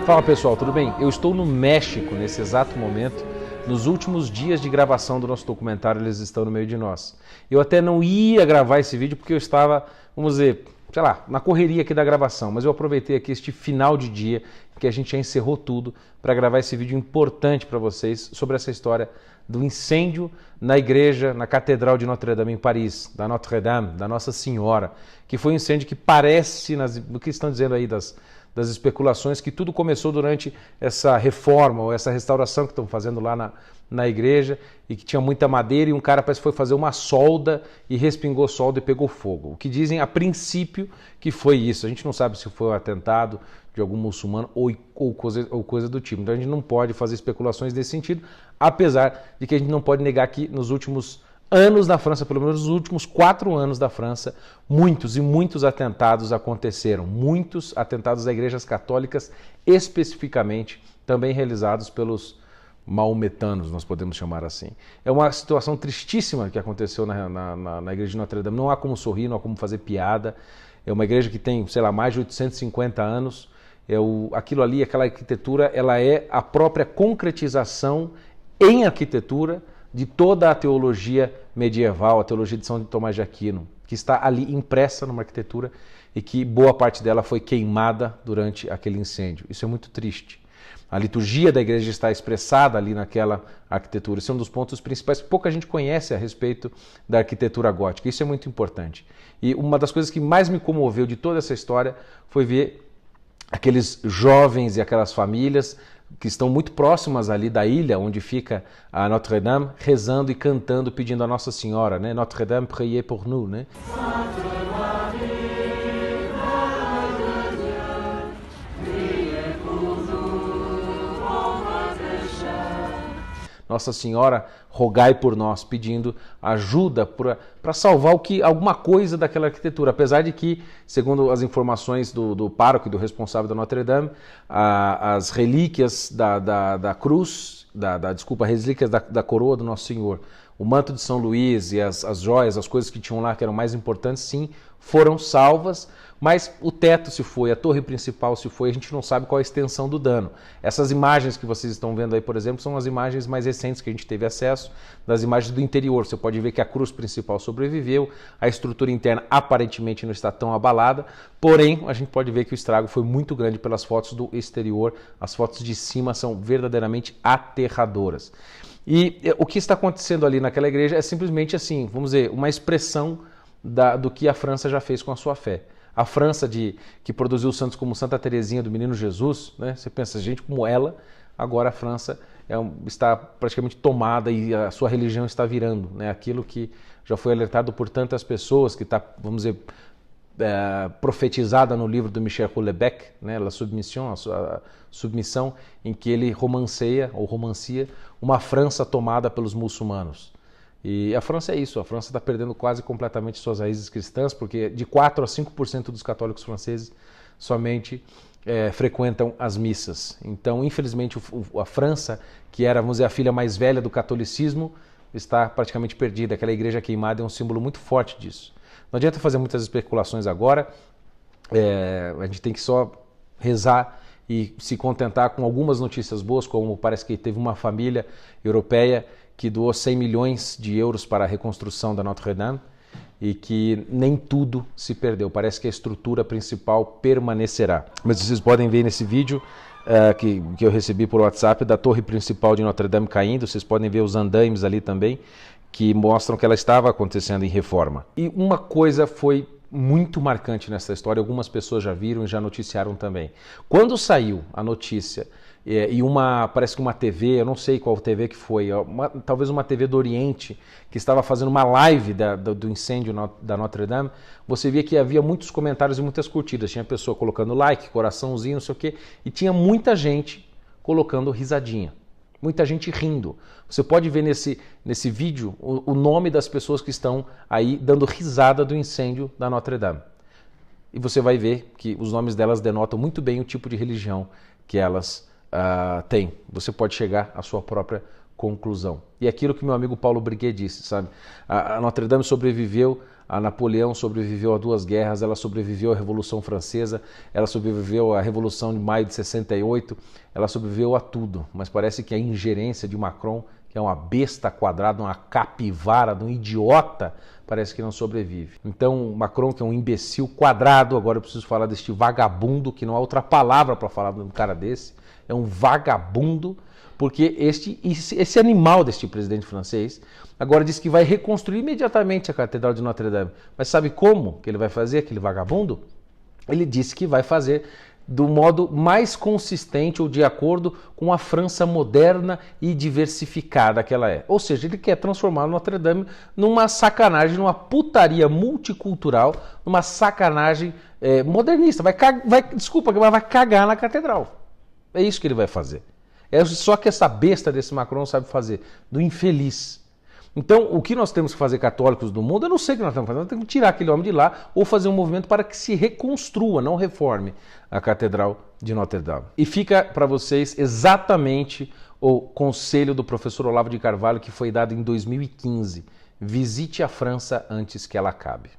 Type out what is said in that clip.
Fala pessoal, tudo bem? Eu estou no México nesse exato momento. Nos últimos dias de gravação do nosso documentário, eles estão no meio de nós. Eu até não ia gravar esse vídeo porque eu estava, vamos dizer, sei lá, na correria aqui da gravação, mas eu aproveitei aqui este final de dia, que a gente já encerrou tudo, para gravar esse vídeo importante para vocês sobre essa história do incêndio na igreja, na Catedral de Notre-Dame em Paris, da Notre-Dame, da Nossa Senhora, que foi um incêndio que parece, no que estão dizendo aí das especulações, que tudo começou durante essa reforma ou essa restauração que estão fazendo lá na igreja e que tinha muita madeira e um cara parece que foi fazer uma solda e respingou solda e pegou fogo. O que dizem a princípio que foi isso. A gente não sabe se foi um atentado de algum muçulmano ou coisa do tipo. Então a gente não pode fazer especulações nesse sentido, apesar de que a gente não pode negar que nos últimos anos na França, pelo menos nos últimos 4 anos da França, muitos atentados aconteceram. Muitos atentados a igrejas católicas, especificamente, também realizados pelos maometanos, nós podemos chamar assim. É uma situação tristíssima que aconteceu na igreja de Notre-Dame. Não há como sorrir, não há como fazer piada. É uma igreja que tem, sei lá, mais de 850 anos. Aquilo ali, aquela arquitetura, ela é a própria concretização em arquitetura de toda a teologia medieval, a teologia de São Tomás de Aquino, que está ali impressa numa arquitetura e que boa parte dela foi queimada durante aquele incêndio. Isso é muito triste. A liturgia da igreja está expressada ali naquela arquitetura. Esse é um dos pontos principais que pouca gente conhece a respeito da arquitetura gótica. Isso é muito importante. E uma das coisas que mais me comoveu de toda essa história foi ver aqueles jovens e aquelas famílias que estão muito próximas ali da ilha onde fica a Notre-Dame, rezando e cantando, pedindo a Nossa Senhora, né? Notre-Dame, priez pour nous, né? Nossa Senhora, rogai por nós, pedindo ajuda para salvar alguma coisa daquela arquitetura. Apesar de que, segundo as informações do pároco e do responsável da Notre-Dame, as relíquias da cruz, as relíquias da coroa do Nosso Senhor, o manto de São Luís e as joias, as coisas que tinham lá que eram mais importantes, sim, foram salvas, mas o teto se foi, a torre principal se foi, a gente não sabe qual a extensão do dano. Essas imagens que vocês estão vendo aí, por exemplo, são as imagens mais recentes que a gente teve acesso, das imagens do interior. Você pode ver que a cruz principal sobreviveu, a estrutura interna aparentemente não está tão abalada, porém a gente pode ver que o estrago foi muito grande pelas fotos do exterior. As fotos de cima são verdadeiramente aterradoras. E o que está acontecendo ali naquela igreja é simplesmente assim, vamos dizer, uma expressão do que a França já fez com a sua fé. A França que produziu santos como Santa Teresinha do Menino Jesus, né? Você pensa, gente como ela, agora a França está praticamente tomada e a sua religião está virando, né? Aquilo que já foi alertado por tantas pessoas, que está, vamos dizer, profetizada no livro do Michel Houellebecq, né? La Submission, a submissão, em que ele romancia uma França tomada pelos muçulmanos. E a França é isso, a França está perdendo quase completamente suas raízes cristãs, porque de 4 a 5% dos católicos franceses somente frequentam as missas. Então, infelizmente, a França, que era, vamos dizer, a filha mais velha do catolicismo, está praticamente perdida. Aquela igreja queimada é um símbolo muito forte disso. Não adianta fazer muitas especulações agora, a gente tem que só rezar e se contentar com algumas notícias boas, como parece que teve uma família europeia que doou 100 milhões de euros para a reconstrução da Notre-Dame e que nem tudo se perdeu. Parece que a estrutura principal permanecerá. Mas vocês podem ver nesse vídeo que eu recebi por WhatsApp da torre principal de Notre-Dame caindo. Vocês podem ver os andaimes ali também, que mostram que ela estava acontecendo em reforma. E uma coisa foi muito marcante nessa história, algumas pessoas já viram e já noticiaram também. Quando saiu a notícia e parece que uma TV, eu não sei qual TV que foi, talvez uma TV do Oriente, que estava fazendo uma live do incêndio da Notre-Dame, você via que havia muitos comentários e muitas curtidas. Tinha pessoa colocando like, coraçãozinho, não sei o quê, e tinha muita gente colocando risadinha. Muita gente rindo. Você pode ver nesse vídeo o nome das pessoas que estão aí dando risada do incêndio da Notre-Dame. E você vai ver que os nomes delas denotam muito bem o tipo de religião que elas têm. Você pode chegar à sua própria conclusão. E aquilo que meu amigo Paulo Briguet disse, sabe? A Notre-Dame sobreviveu a Napoleão, sobreviveu a 2 guerras, ela sobreviveu à Revolução Francesa, ela sobreviveu à Revolução de Maio de 68, ela sobreviveu a tudo. Mas parece que a ingerência de Macron, que é uma besta quadrada, uma capivara, de um idiota, parece que não sobrevive. Então, Macron, que é um imbecil quadrado, agora eu preciso falar deste vagabundo, que não há outra palavra para falar de um cara desse, é um vagabundo, porque esse animal deste presidente francês agora diz que vai reconstruir imediatamente a Catedral de Notre-Dame. Mas sabe como que ele vai fazer, aquele vagabundo? Ele disse que vai fazer do modo mais consistente ou de acordo com a França moderna e diversificada que ela é. Ou seja, ele quer transformar Notre-Dame numa sacanagem, numa putaria multicultural, numa sacanagem modernista. Desculpa, mas vai cagar na catedral. É isso que ele vai fazer. É só que essa besta desse Macron sabe fazer, do infeliz. Então, o que nós temos que fazer, católicos do mundo, eu não sei o que nós estamos fazendo, nós temos que tirar aquele homem de lá ou fazer um movimento para que se reconstrua, não reforme a Catedral de Notre-Dame. E fica para vocês exatamente o conselho do professor Olavo de Carvalho que foi dado em 2015. Visite a França antes que ela acabe.